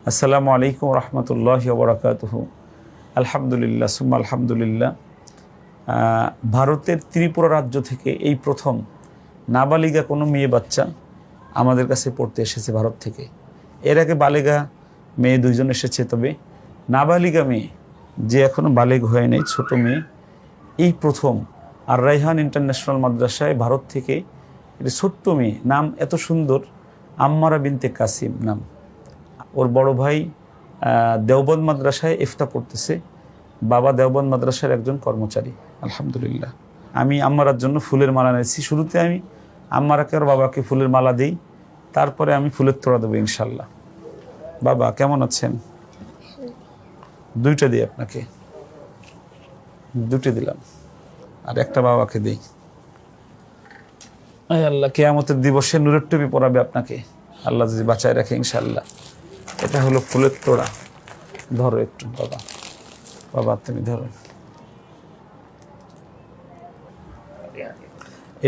আসসালামু আলাইকুম রহমতুল্লাহি ওয়া বারাকাতুহু। আলহামদুলিল্লাহ সুম্মা আলহামদুলিল্লাহ। ভারতের ত্রিপুরা রাজ্য থেকে এই প্রথম নাবালিগা কোনো মেয়ে বাচ্চা আমাদের কাছে পড়তে এসেছে ভারত থেকে। এর আগে বালিগা মেয়ে দুইজন এসেছে, তবে নাবালিগা মেয়ে যে এখনও বালেগ হয় নাই, ছোট মেয়ে, এই প্রথম। আর রায়হান ইন্টারন্যাশনাল মাদ্রাসায় ভারত থেকে একটি ছোট্ট মেয়ে, নাম এত সুন্দর, আম্মারা বিনতে কাসিম নাম। ওর বড় ভাই দেওবন্দ মাদ্রাসায় ইফতা পড়তেছে, বাবা দেওবন্দ মাদ্রাসার একজন কর্মচারী। আলহামদুলিল্লাহ। আমি আম্মারার জন্য ফুলের মালা নিয়েছি। শুরুতে আমি আম্মারাকে আর বাবাকে ফুলের মালা দিই, তারপরে আমি ফুলের তোড়া দেবো ইনশাল্লাহ। বাবা কেমন আছেন? দুইটা দিই আপনাকে, দুটো দিলাম, আর একটা বাবাকে দিই। আল্লাহ কিয়ামতের দিবসে নূরের টুপি পরাবে আপনাকে, আল্লাহ যদি বাঁচায় রাখে ইনশাল্লাহ। এটা হলো ফুলের তোড়া। ধরো একটু বাবা, বাবা তুমি ধরো।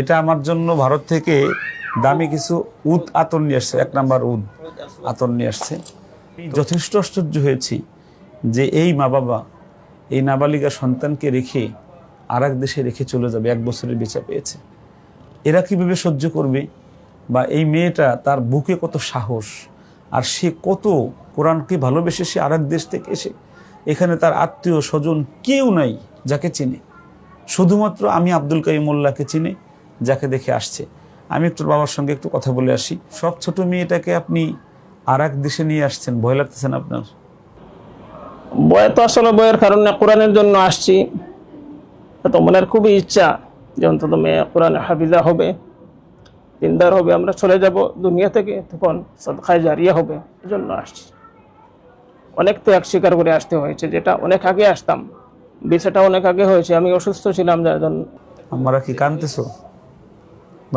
এটা আমার জন্য ভারত থেকে দামি কিছু উদ আতর নিয়ে আসছে, 1 নাম্বার উদ আতর নিয়ে আসছে। যথেষ্ট আশ্চর্য হয়েছি যে এই মা বাবা এই নাবালিকা সন্তানকে রেখে আর এক দেশে রেখে চলে যাবে, 1 বছরের বেচা পেয়েছে। এরা কীভাবে সহ্য করবে? বা এই মেয়েটা, তার বুকে কত সাহস, আর সে কত কোরআনকে ভালোবেসে সে আর এক দেশ থেকে এসে এখানে তার আত্মীয় স্বজন কেউ নাই যাকে চিনে, শুধুমাত্র আমি আব্দুল কাইয়ুম মোল্লাকে চিনে, যাকে দেখে আসছে। আমি একটু বাবার সঙ্গে একটু কথা বলে আসি। সব ছোট মেয়েটাকে আপনি আর এক দেশে নিয়ে আসছেন, ভয় লাগতেছে না আপনার? ভয় তো আসলে ভয়ের কারণে কোরআনের জন্য আসছি। তো মনের খুবই ইচ্ছা যে অন্তত মেয়ে কোরআনে হাফিজা হবে, দিনদার হবে, আমরা চলে যাব দুনিয়া থেকে, তখন সাদকায়ে জারিয়া হবে, এজন্য আসছি। অনেক ত্যাগ স্বীকার করে আসতে হয়েছে, যেটা অনেক আগে আসতাম, বিষয়টা অনেক আগে হয়েছে। আমি অসুস্থ ছিলাম, যার জন্য। আমরা কি কাঁদতেছো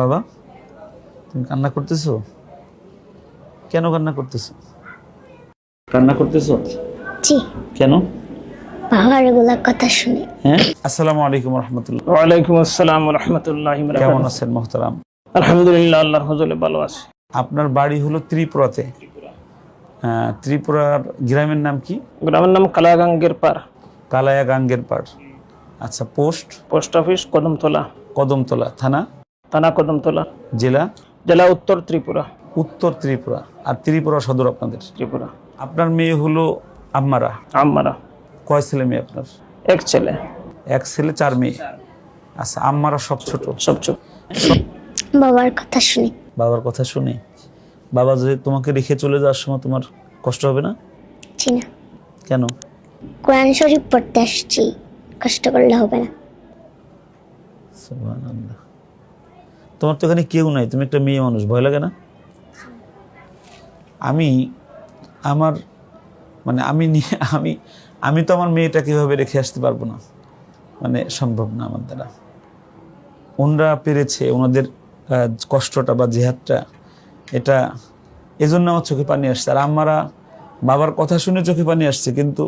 বাবা? তুমি কান্না করতেছো? কেন কান্না করতেছো? কান্না করতেছো? জি। কেন? বাবার এগুলা কথা শুনে। হ্যাঁ। আসসালামু আলাইকুম রহমতুল্লাহ। ওয়ালাইকুম আসসালাম রাহমাতুল্লাহি ওয়া বারাকাতুহু। কেমন আছেন মোহতারাম? আলহামদুলিল্লাহ, আল্লাহর ফজলে ভালো আছি। আপনার বাড়ি হলো ত্রিপুরাতে। ত্রিপুরার গ্রামের নাম কি? গ্রামের নাম কালাগাঙ্গের পার। কালায়া গাঙ্গের পাড়। আচ্ছা। Post office Kadamtala. কদমতলা থানা? থানা কদমতলা। জেলা? জেলা উত্তর ত্রিপুরা। উত্তর ত্রিপুরা। আর ত্রিপুরা সদর আপনাদের? ত্রিপুরা। আপনার মেয়ে হলো আম্মারা। আম্মারা। কয় ছেলে মেয়ে আপনার? 1 ছেলে। 1 ছেলে 4 মেয়ে। আচ্ছা। আম্মারা সব ছোট? সব ছোট। বাবার কথা শুনে। বাবার কথা শুনে? বাবা যদি তোমাকে রেখে চলে যাওয়ার সময় তোমার কষ্ট হবে না? জি না। কেন? কোরআন শরীফ পড়তে আসছি, কষ্ট করলে হবে না। সুবহানাল্লাহ। তোমার তো এখানে কেউ নাই, তুমি একটা মেয়ে মানুষ, ভয় লাগে না? আমি তো আমার মেয়েটাকে এভাবে রেখে আসতে পারবো না, মানে সম্ভব না আমার দ্বারা। ওনরা পেরেছে, ওনাদের কষ্টটা বা জেহাদটা, এটা এজন্য আমার চোখে পানি আসছে। আর আমারা বাবার কথা শুনে চোখে পানি আসছে, কিন্তু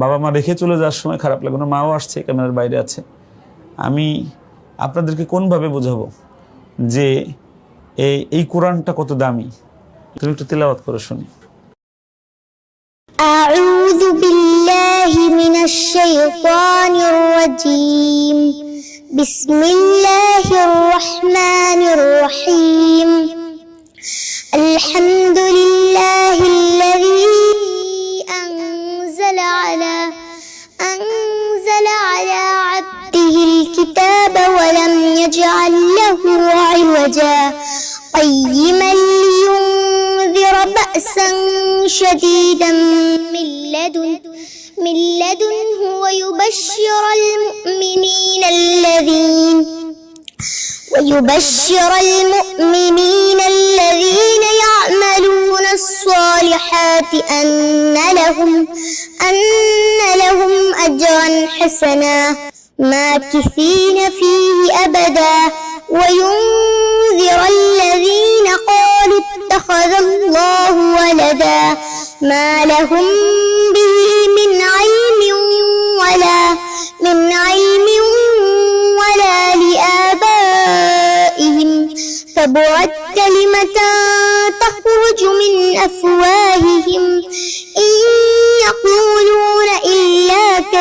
বাবা মা রেখে চলে যাওয়ার সময় খারাপ লাগে। ওনার মাও আসছে, ক্যামেরার বাইরে আছে। আমি আপনাদেরকে কোনভাবে বোঝাবো যে এই কোরআনটা কত দামি? তুমি একটু তেলাওয়াত করে শুনি। আউযু বিল্লাহি মিনাশ শাইতানির রাজীম। বিসমিল্লাহির রহমানির রহিম। আলহামদুলিল্লাহিল্লাযী আনজালা আলা আবদিহিল কিতাবা ওয়া লাম ইয়াজআল লাহু ইওয়াজা قيما لينذر بأسا شديدا من لدنه ويبشر المؤمنين الذين يعملون الصالحات أن لهم أجرا حسنا ماكثين فيه أبدا وينذر الذين قالوا اتخذ الله ولدا ما لهم به من علم ولا لآبائهم كبرت كلمة تخرج من أفواههم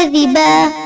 كاذبا